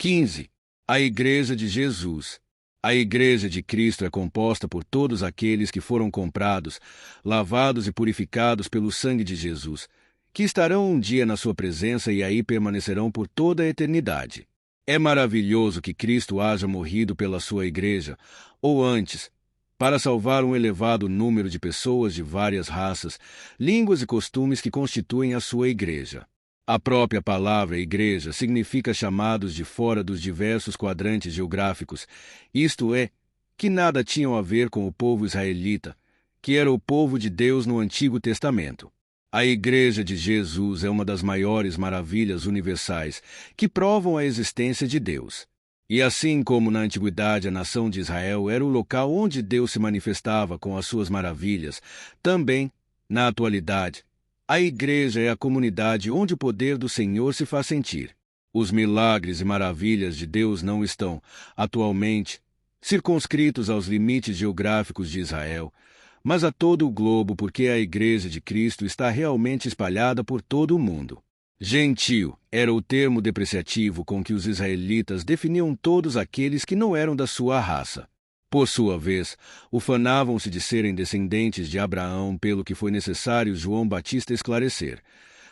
15. A Igreja de Jesus. A Igreja de Cristo é composta por todos aqueles que foram comprados, lavados e purificados pelo sangue de Jesus, que estarão um dia na sua presença e aí permanecerão por toda a eternidade. É maravilhoso que Cristo haja morrido pela sua Igreja, ou antes, para salvar um elevado número de pessoas de várias raças, línguas e costumes que constituem a sua Igreja. A própria palavra igreja significa chamados de fora dos diversos quadrantes geográficos, isto é, que nada tinham a ver com o povo israelita, que era o povo de Deus no Antigo Testamento. A Igreja de Jesus é uma das maiores maravilhas universais que provam a existência de Deus. E assim como na antiguidade a nação de Israel era o local onde Deus se manifestava com as suas maravilhas, também, na atualidade, a Igreja é a comunidade onde o poder do Senhor se faz sentir. Os milagres e maravilhas de Deus não estão, atualmente, circunscritos aos limites geográficos de Israel, mas a todo o globo, porque a Igreja de Cristo está realmente espalhada por todo o mundo. Gentio era o termo depreciativo com que os israelitas definiam todos aqueles que não eram da sua raça. Por sua vez, ufanavam-se de serem descendentes de Abraão, pelo que foi necessário João Batista esclarecer.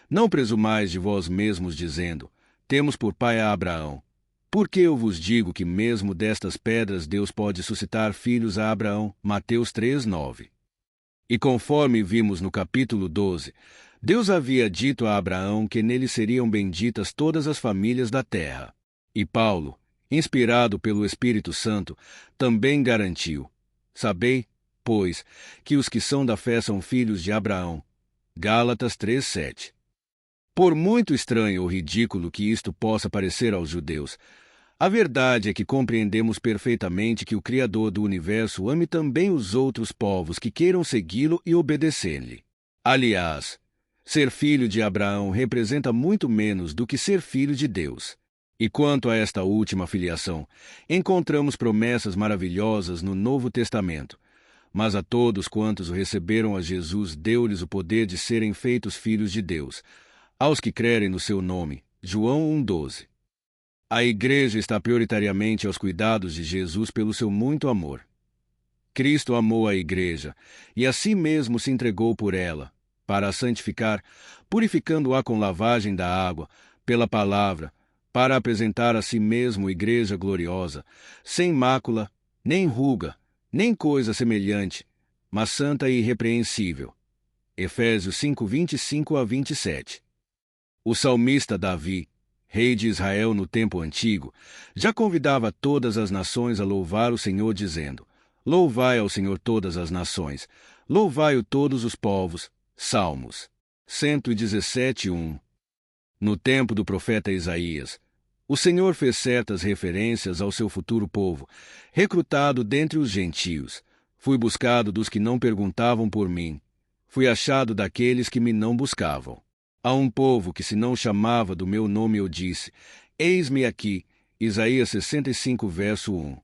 Não presumais de vós mesmos dizendo, temos por pai a Abraão. Porque eu vos digo que mesmo destas pedras Deus pode suscitar filhos a Abraão. Mateus 3:9. E conforme vimos no capítulo 12, Deus havia dito a Abraão que nele seriam benditas todas as famílias da terra. E Paulo, inspirado pelo Espírito Santo, também garantiu: sabei, pois, que os que são da fé são filhos de Abraão. Gálatas 3:7. Por muito estranho ou ridículo que isto possa parecer aos judeus, a verdade é que compreendemos perfeitamente que o Criador do universo ame também os outros povos que queiram segui-lo e obedecer-lhe. Aliás, ser filho de Abraão representa muito menos do que ser filho de Deus. E quanto a esta última filiação, encontramos promessas maravilhosas no Novo Testamento. Mas a todos quantos o receberam a Jesus deu-lhes o poder de serem feitos filhos de Deus, aos que crerem no seu nome. João 1:12. A Igreja está prioritariamente aos cuidados de Jesus pelo seu muito amor. Cristo amou a Igreja, e a si mesmo se entregou por ela, para a santificar, purificando-a com lavagem da água, pela palavra, para apresentar a si mesmo Igreja gloriosa, sem mácula, nem ruga, nem coisa semelhante, mas santa e irrepreensível. Efésios 5:25-27. O salmista Davi, rei de Israel no tempo antigo, já convidava todas as nações a louvar o Senhor, dizendo: louvai ao Senhor todas as nações, louvai-o todos os povos. Salmos 117:1. No tempo do profeta Isaías, o Senhor fez certas referências ao seu futuro povo, recrutado dentre os gentios. Fui buscado dos que não perguntavam por mim. Fui achado daqueles que me não buscavam. A um povo que se não chamava do meu nome eu disse: eis-me aqui. Isaías 65:1.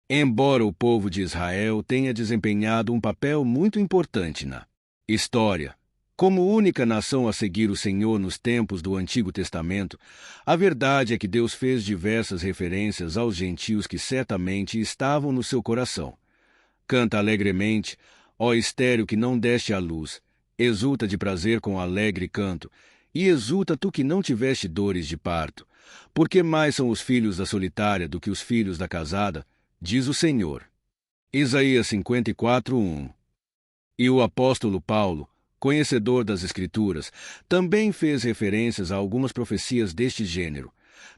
Embora o povo de Israel tenha desempenhado um papel muito importante na história, como única nação a seguir o Senhor nos tempos do Antigo Testamento, a verdade é que Deus fez diversas referências aos gentios que certamente estavam no seu coração. Canta alegremente, ó estéril que não deste à luz, exulta de prazer com alegre canto, e exulta tu que não tiveste dores de parto, porque mais são os filhos da solitária do que os filhos da casada, diz o Senhor. Isaías 54:1. E o apóstolo Paulo, conhecedor das Escrituras, também fez referências a algumas profecias deste gênero.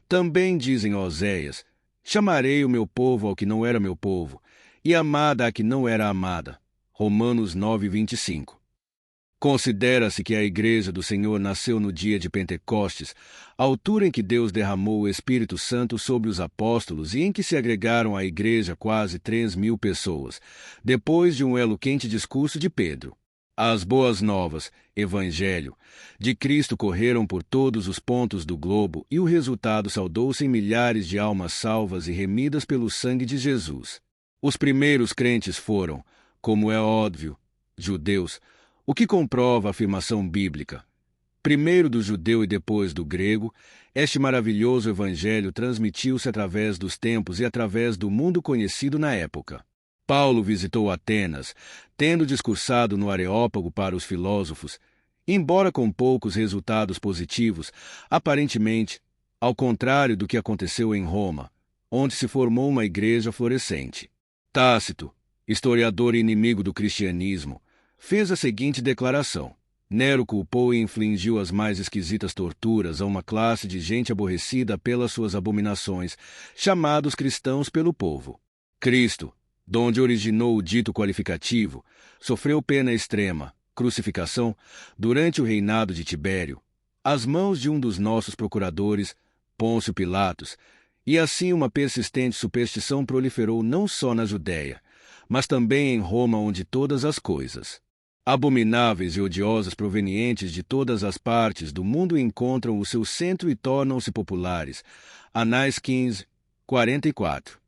Também diz em Oséias: chamarei o meu povo ao que não era meu povo, e amada a que não era amada. Romanos 9:25. Considera-se que a Igreja do Senhor nasceu no dia de Pentecostes, altura em que Deus derramou o Espírito Santo sobre os apóstolos e em que se agregaram à Igreja quase 3.000 pessoas, depois de um eloquente discurso de Pedro. As boas novas, Evangelho, de Cristo correram por todos os pontos do globo e o resultado saudou-se em milhares de almas salvas e remidas pelo sangue de Jesus. Os primeiros crentes foram, como é óbvio, judeus, o que comprova a afirmação bíblica: primeiro do judeu e depois do grego, este maravilhoso evangelho transmitiu-se através dos tempos e através do mundo conhecido na época. Paulo visitou Atenas, tendo discursado no Areópago para os filósofos, embora com poucos resultados positivos, aparentemente, ao contrário do que aconteceu em Roma, onde se formou uma igreja florescente. Tácito, historiador e inimigo do cristianismo, fez a seguinte declaração: Nero culpou e infligiu as mais esquisitas torturas a uma classe de gente aborrecida pelas suas abominações, chamados cristãos pelo povo. Cristo, donde originou o dito qualificativo, sofreu pena extrema, crucificação, durante o reinado de Tibério, às mãos de um dos nossos procuradores, Pôncio Pilatos, e assim uma persistente superstição proliferou não só na Judéia, mas também em Roma, onde todas as coisas abomináveis e odiosas provenientes de todas as partes do mundo encontram o seu centro e tornam-se populares. Anais 15, 44.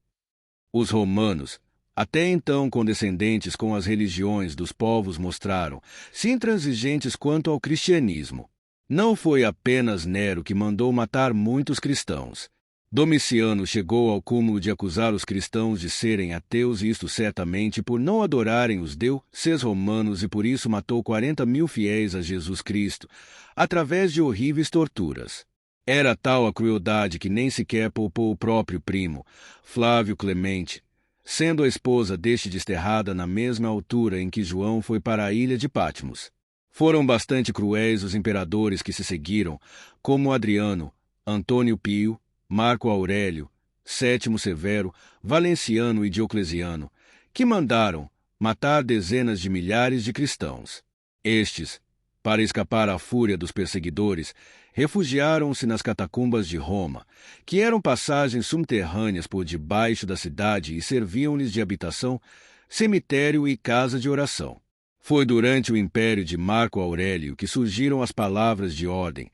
Os romanos, até então condescendentes com as religiões dos povos, mostraram-se intransigentes quanto ao cristianismo. Não foi apenas Nero que mandou matar muitos cristãos. Domiciano chegou ao cúmulo de acusar os cristãos de serem ateus, e isto certamente por não adorarem os deuses romanos, e por isso matou 40.000 fiéis a Jesus Cristo, através de horríveis torturas. Era tal a crueldade que nem sequer poupou o próprio primo, Flávio Clemente, sendo a esposa deste desterrada na mesma altura em que João foi para a ilha de Patmos. Foram bastante cruéis os imperadores que se seguiram, como Adriano, Antônio Pio, Marco Aurélio, Sétimo Severo, Valenciano e Diocleciano, que mandaram matar dezenas de milhares de cristãos. Estes, para escapar à fúria dos perseguidores, refugiaram-se nas catacumbas de Roma, que eram passagens subterrâneas por debaixo da cidade e serviam-lhes de habitação, cemitério e casa de oração. Foi durante o império de Marco Aurélio que surgiram as palavras de ordem: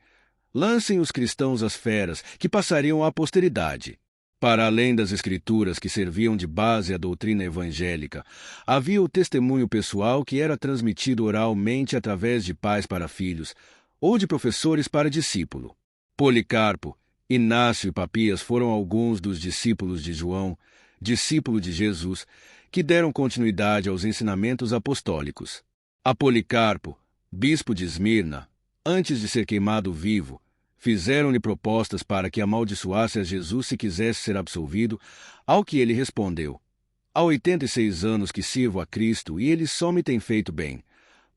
lancem os cristãos às feras, que passariam à posteridade. Para além das escrituras que serviam de base à doutrina evangélica, havia o testemunho pessoal que era transmitido oralmente através de pais para filhos, ou de professores para discípulo. Policarpo, Inácio e Papias foram alguns dos discípulos de João, discípulo de Jesus, que deram continuidade aos ensinamentos apostólicos. A Policarpo, bispo de Esmirna, antes de ser queimado vivo, fizeram-lhe propostas para que amaldiçoasse a Jesus se quisesse ser absolvido, ao que ele respondeu: há 86 anos que sirvo a Cristo e ele só me tem feito bem.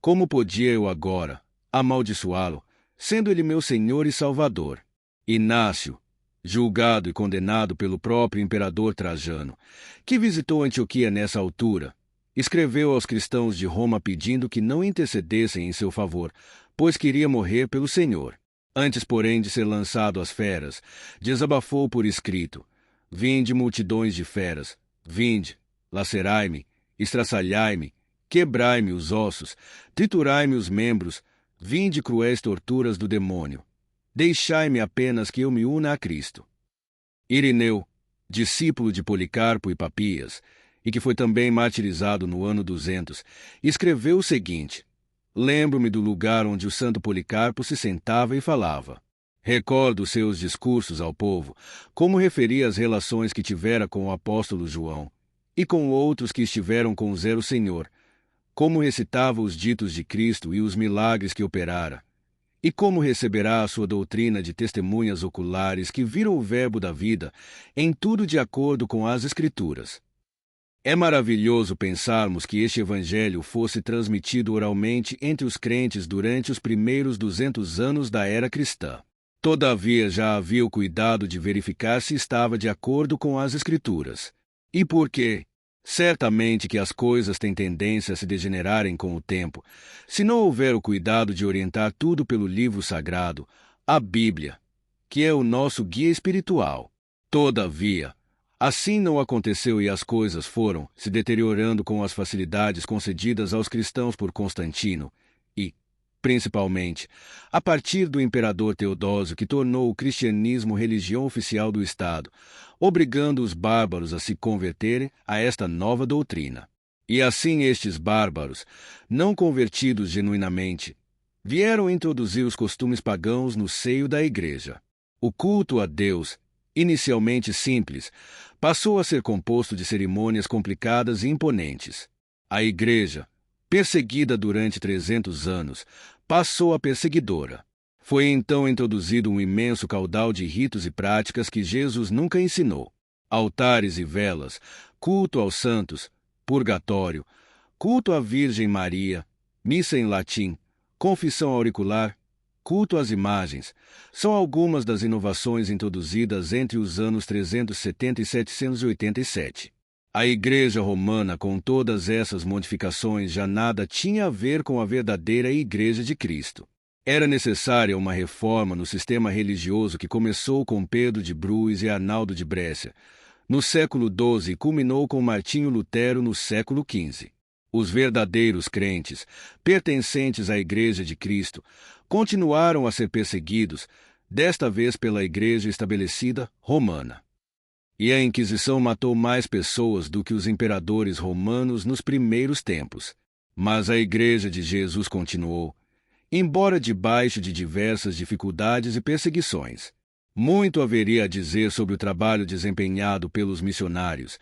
Como podia eu agora amaldiçoá-lo, sendo ele meu Senhor e Salvador? Inácio, julgado e condenado pelo próprio imperador Trajano, que visitou Antioquia nessa altura, escreveu aos cristãos de Roma pedindo que não intercedessem em seu favor, pois queria morrer pelo Senhor. Antes, porém, de ser lançado às feras, desabafou por escrito: vinde, multidões de feras, vinde, lacerai-me, estraçalhai-me, quebrai-me os ossos, triturai-me os membros, vinde, cruéis torturas do demônio. Deixai-me apenas que eu me una a Cristo. Irineu, discípulo de Policarpo e Papias, e que foi também martirizado no ano 200, escreveu o seguinte: lembro-me do lugar onde o santo Policarpo se sentava e falava. Recordo seus discursos ao povo, como referia as relações que tivera com o apóstolo João, e com outros que estiveram com o Senhor, como recitava os ditos de Cristo e os milagres que operara, e como receberá a sua doutrina de testemunhas oculares que viram o verbo da vida, em tudo de acordo com as Escrituras. É maravilhoso pensarmos que este evangelho fosse transmitido oralmente entre os crentes durante os primeiros 200 anos da era cristã. Todavia já havia o cuidado de verificar se estava de acordo com as Escrituras. E por quê? Certamente que as coisas têm tendência a se degenerarem com o tempo, se não houver o cuidado de orientar tudo pelo livro sagrado, a Bíblia, que é o nosso guia espiritual. Todavia, assim não aconteceu e as coisas foram se deteriorando com as facilidades concedidas aos cristãos por Constantino e, principalmente, a partir do imperador Teodósio, que tornou o cristianismo religião oficial do Estado, obrigando os bárbaros a se converterem a esta nova doutrina. E assim estes bárbaros, não convertidos genuinamente, vieram introduzir os costumes pagãos no seio da Igreja. O culto a Deus, inicialmente simples, passou a ser composto de cerimônias complicadas e imponentes. A Igreja, perseguida durante 300 anos, passou a perseguidora. Foi então introduzido um imenso caudal de ritos e práticas que Jesus nunca ensinou. Altares e velas, culto aos santos, purgatório, culto à Virgem Maria, missa em latim, confissão auricular, culto às imagens, são algumas das inovações introduzidas entre os anos 370 e 787. A Igreja Romana, com todas essas modificações, já nada tinha a ver com a verdadeira Igreja de Cristo. Era necessária uma reforma no sistema religioso que começou com Pedro de Bruys e Arnaldo de Brescia, no século XII e culminou com Martinho Lutero no século XV. Os verdadeiros crentes, pertencentes à Igreja de Cristo, continuaram a ser perseguidos, desta vez pela Igreja estabelecida romana. E a Inquisição matou mais pessoas do que os imperadores romanos nos primeiros tempos. Mas a Igreja de Jesus continuou, embora debaixo de diversas dificuldades e perseguições. Muito haveria a dizer sobre o trabalho desempenhado pelos missionários,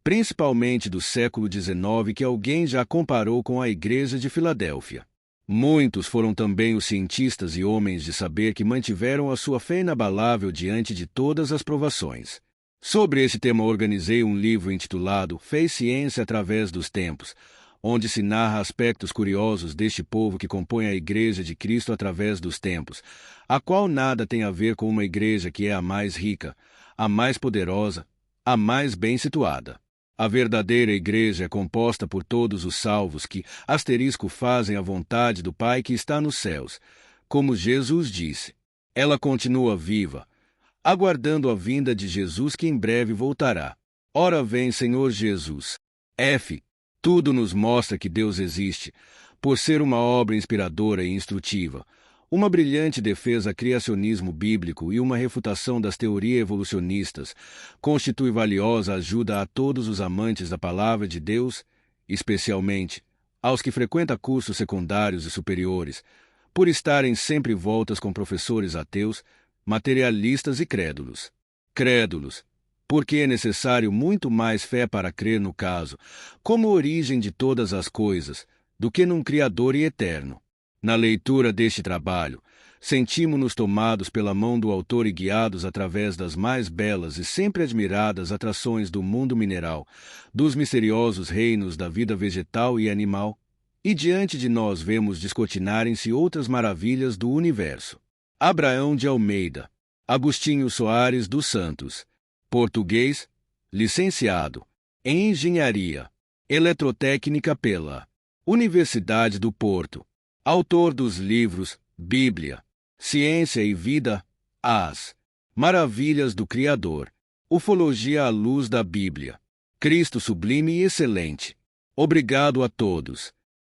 principalmente do século XIX, que alguém já comparou com a Igreja de Filadélfia. Muitos foram também os cientistas e homens de saber que mantiveram a sua fé inabalável diante de todas as provações. Sobre esse tema organizei um livro intitulado Fé e Ciência através dos Tempos, onde se narra aspectos curiosos deste povo que compõe a Igreja de Cristo através dos tempos, a qual nada tem a ver com uma igreja que é a mais rica, a mais poderosa, a mais bem situada. A verdadeira igreja é composta por todos os salvos que, fazem a vontade do Pai que está nos céus. Como Jesus disse, ela continua viva, aguardando a vinda de Jesus que em breve voltará. Ora vem, Senhor Jesus. Tudo nos mostra que Deus existe, por ser uma obra inspiradora e instrutiva, uma brilhante defesa ao criacionismo bíblico e uma refutação das teorias evolucionistas, constitui valiosa ajuda a todos os amantes da palavra de Deus, especialmente aos que frequentam cursos secundários e superiores, por estarem sempre voltas com professores ateus, materialistas e crédulos. Porque é necessário muito mais fé para crer no caso, como origem de todas as coisas, do que num Criador e eterno. Na leitura deste trabalho, sentimos-nos tomados pela mão do autor e guiados através das mais belas e sempre admiradas atrações do mundo mineral, dos misteriosos reinos da vida vegetal e animal, e diante de nós vemos descortinarem-se outras maravilhas do universo. Abraão de Almeida, Agostinho Soares dos Santos, português, licenciado em Engenharia Eletrotécnica pela Universidade do Porto, autor dos livros Bíblia, Ciência e Vida, As Maravilhas do Criador, Ufologia à Luz da Bíblia, Cristo Sublime e Excelente. Obrigado a todos.